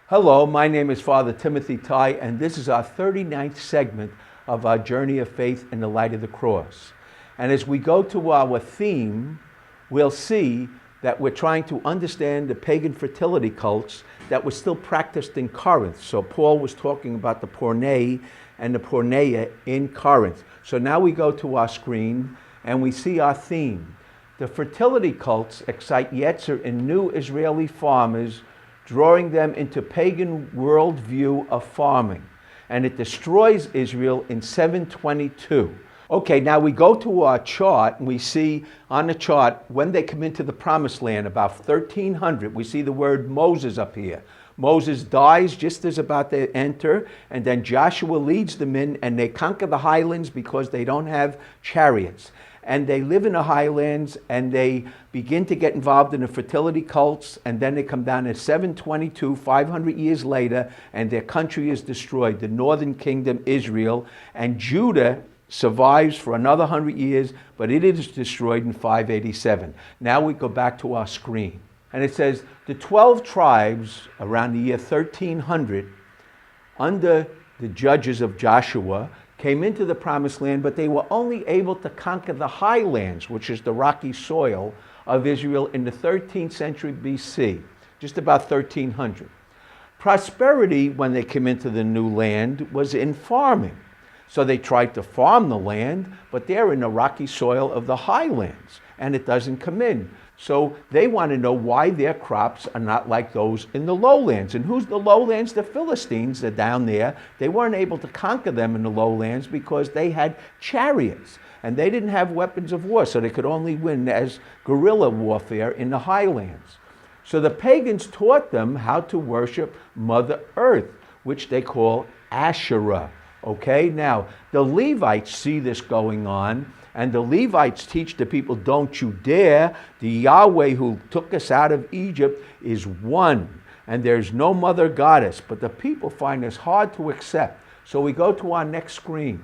Hello, my name is Father Tighe, and this is our 39th segment of our journey of faith in the light of the cross. And as we go to our theme, we'll see that we're trying to understand the pagan fertility cults that were still practiced in Corinth. So Paul was talking about the porne and the porneia in Corinth. So now we go to our screen and we see our theme. The fertility cults excite Yetzer in new Israeli farmers, drawing them into pagan worldview of farming. And it destroys Israel in 722. Okay, now we go to our chart and we see on the chart when they come into the promised land, about 1300, we see the word Moses up here. Moses dies just as about to enter, and then Joshua leads them in and they conquer the highlands because they don't have chariots. And they live in the highlands and they begin to get involved in the fertility cults, and then they come down to 722, 500 years later, and their country is destroyed, the northern kingdom, Israel, and Judah survives for another 100 years, but it is destroyed in 587. Now we go back to our screen. And it says, the 12 tribes around the year 1300, under the judges of Joshua, came into the promised land, but they were only able to conquer the highlands, which is the rocky soil of Israel, in the 13th century BC, just about 1300. Prosperity, when they came into the new land, was in farming. So they tried to farm the land, but they're in the rocky soil of the highlands, and it doesn't come in. So they want to know why their crops are not like those in the lowlands. And who's the lowlands? The Philistines are down there. They weren't able to conquer them in the lowlands because they had chariots, and they didn't have weapons of war, so they could only win as guerrilla warfare in the highlands. So the pagans taught them how to worship Mother Earth, which they call Asherah. Okay, now the Levites see this going on, and the Levites teach the people, don't you dare. The Yahweh who took us out of Egypt is one, and there's no mother goddess. But the people find this hard to accept. So we go to our next screen.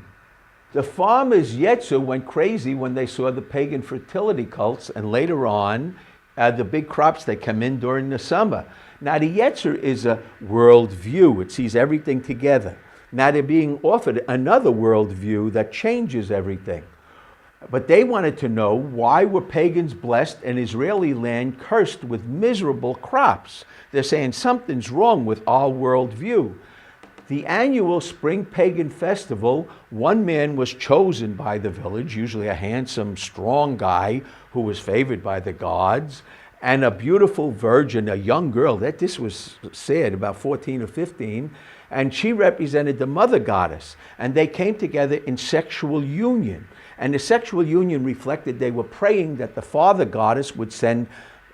The farmers Yetzer went crazy when they saw the pagan fertility cults, and later on, the big crops that come in during the summer. Now the Yetzer is a worldview. It sees everything together. Now they're being offered another worldview that changes everything. But they wanted to know, why were pagans blessed and Israeli land cursed with miserable crops? They're saying something's wrong with our worldview. The annual spring pagan festival, one man was chosen by the village, usually a handsome, strong guy who was favored by the gods, and a beautiful virgin, a young girl, this was said, about 14 or 15, and she represented the mother goddess, and they came together in sexual union. And the sexual union reflected they were praying that the father goddess would send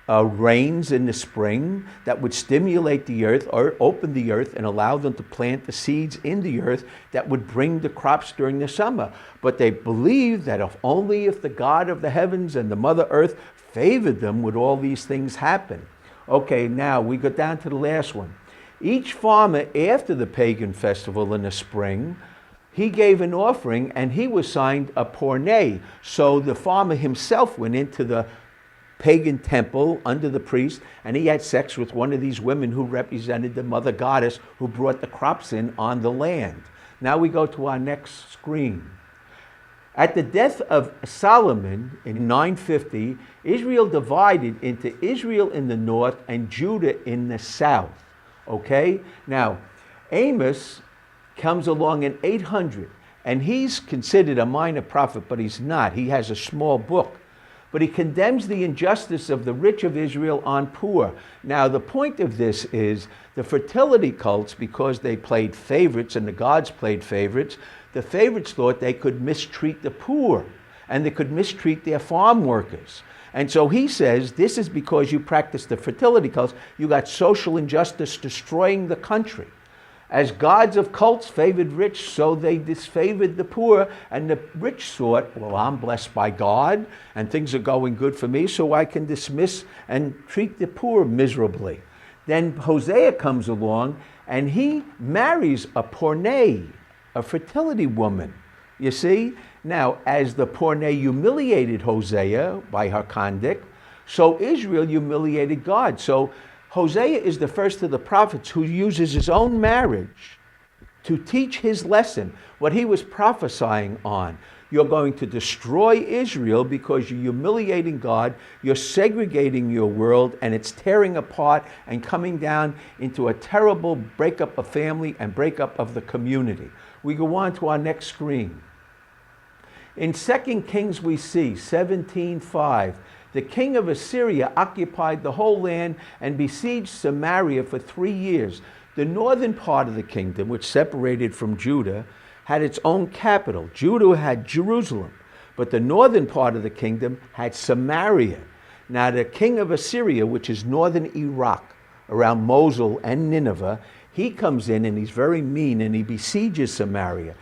rains in the spring that would stimulate the earth or open the earth and allow them to plant the seeds in the earth that would bring the crops during the summer. But they believed that only if the God of the heavens and the Mother Earth favored them would all these things happen. Okay, now we go down to the last one. Each farmer after the pagan festival in the spring, he gave an offering and he was signed a porne. So the farmer himself went into the pagan temple under the priest and he had sex with one of these women who represented the mother goddess who brought the crops in on the land. Now we go to our next screen. At the death of Solomon in 950, Israel divided into Israel in the north and Judah in the south. Okay? Now, Amos comes along in 800, and he's considered a minor prophet, but he's not. He has a small book. But he condemns the injustice of the rich of Israel on poor. Now, the point of this is the fertility cults, because they played favorites and the gods played favorites, the favorites thought they could mistreat the poor and they could mistreat their farm workers. And so he says, this is because you practice the fertility cults. You got social injustice destroying the country. As gods of cults favored rich, so they disfavored the poor. And the rich thought, well, I'm blessed by God and things are going good for me, so I can dismiss and treat the poor miserably. Then Hosea comes along and he marries a porne, a fertility woman. You see? Now, as the porne humiliated Hosea by her conduct, so Israel humiliated God. So Hosea is the first of the prophets who uses his own marriage to teach his lesson, what he was prophesying on. You're going to destroy Israel because you're humiliating God, you're segregating your world, and it's tearing apart and coming down into a terrible breakup of family and breakup of the community. We go on to our next screen. In 2 Kings we see 17:5, the king of Assyria occupied the whole land and besieged Samaria for 3 years. The northern part of the kingdom, which separated from Judah, had its own capital. Judah had Jerusalem, but the northern part of the kingdom had Samaria. Now the king of Assyria, which is northern Iraq, around Mosul and Nineveh, he comes in and he's very mean and he besieges Samaria.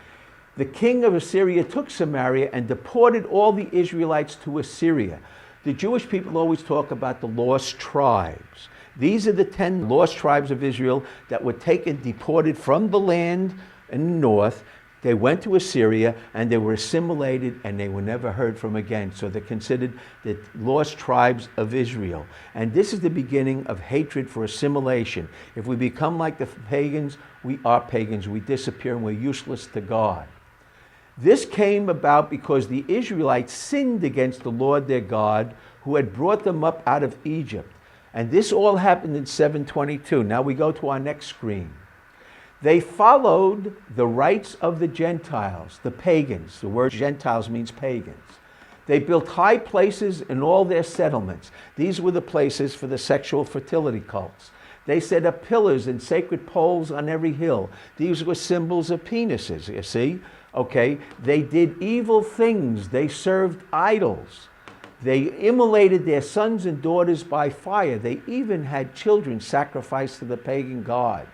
The king of Assyria took Samaria and deported all the Israelites to Assyria. The Jewish people always talk about the lost tribes. These are the 10 lost tribes of Israel that were taken, deported from the land in the north. They went to Assyria and they were assimilated and they were never heard from again. So they're considered the lost tribes of Israel. And this is the beginning of hatred for assimilation. If we become like the pagans, we are pagans. We disappear and we're useless to God. This came about because the Israelites sinned against the Lord their God, who had brought them up out of Egypt. And this all happened in 722. Now we go to our next screen. They followed the rites of the Gentiles, the pagans. The word Gentiles means pagans. They built high places in all their settlements. These were the places for the sexual fertility cults. They set up pillars and sacred poles on every hill. These were symbols of penises, you see? Okay, they did evil things. They served idols. They immolated their sons and daughters by fire. They even had children sacrificed to the pagan gods.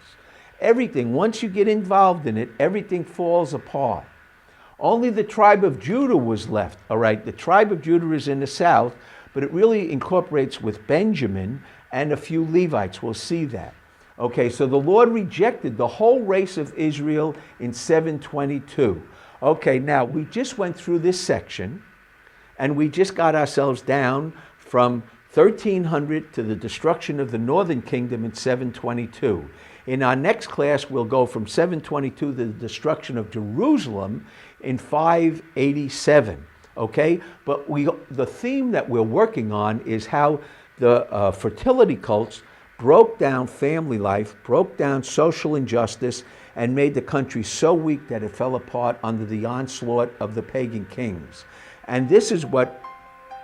Everything, once you get involved in it, everything falls apart. Only the tribe of Judah was left. All right, the tribe of Judah is in the south, but it really incorporates with Benjamin and a few Levites. We'll see that. Okay, so the Lord rejected the whole race of Israel in 722. Okay, now we just went through this section and we just got ourselves down from 1300 to the destruction of the northern kingdom in 722. In our next class, we'll go from 722 to the destruction of Jerusalem in 587. Okay, but the theme that we're working on is how the fertility cults broke down family life, broke down social injustice, and made the country so weak that it fell apart under the onslaught of the pagan kings. And this is what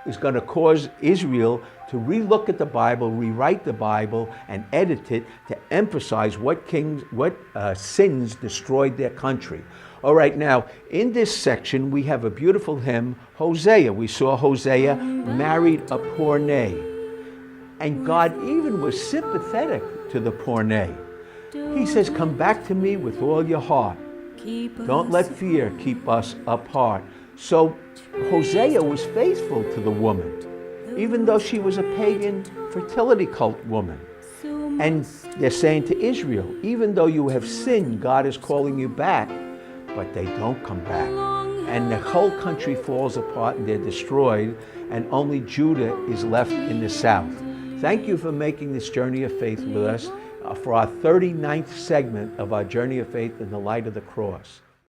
is going to cause Israel to relook at the Bible, rewrite the Bible, and edit it to emphasize what sins destroyed their country. All right, now, in this section, we have a beautiful hymn, Hosea. We saw Hosea married a poor nay. And God even was sympathetic to the poor nay. He says, come back to me with all your heart. Don't let fear keep us apart. So Hosea was faithful to the woman, even though she was a pagan fertility cult woman. And they're saying to Israel, even though you have sinned, God is calling you back, but they don't come back. And the whole country falls apart and they're destroyed, and only Judah is left in the south. Thank you for making this journey of faith with us for our 39th segment of our Journey of Faith in the Light of the Cross.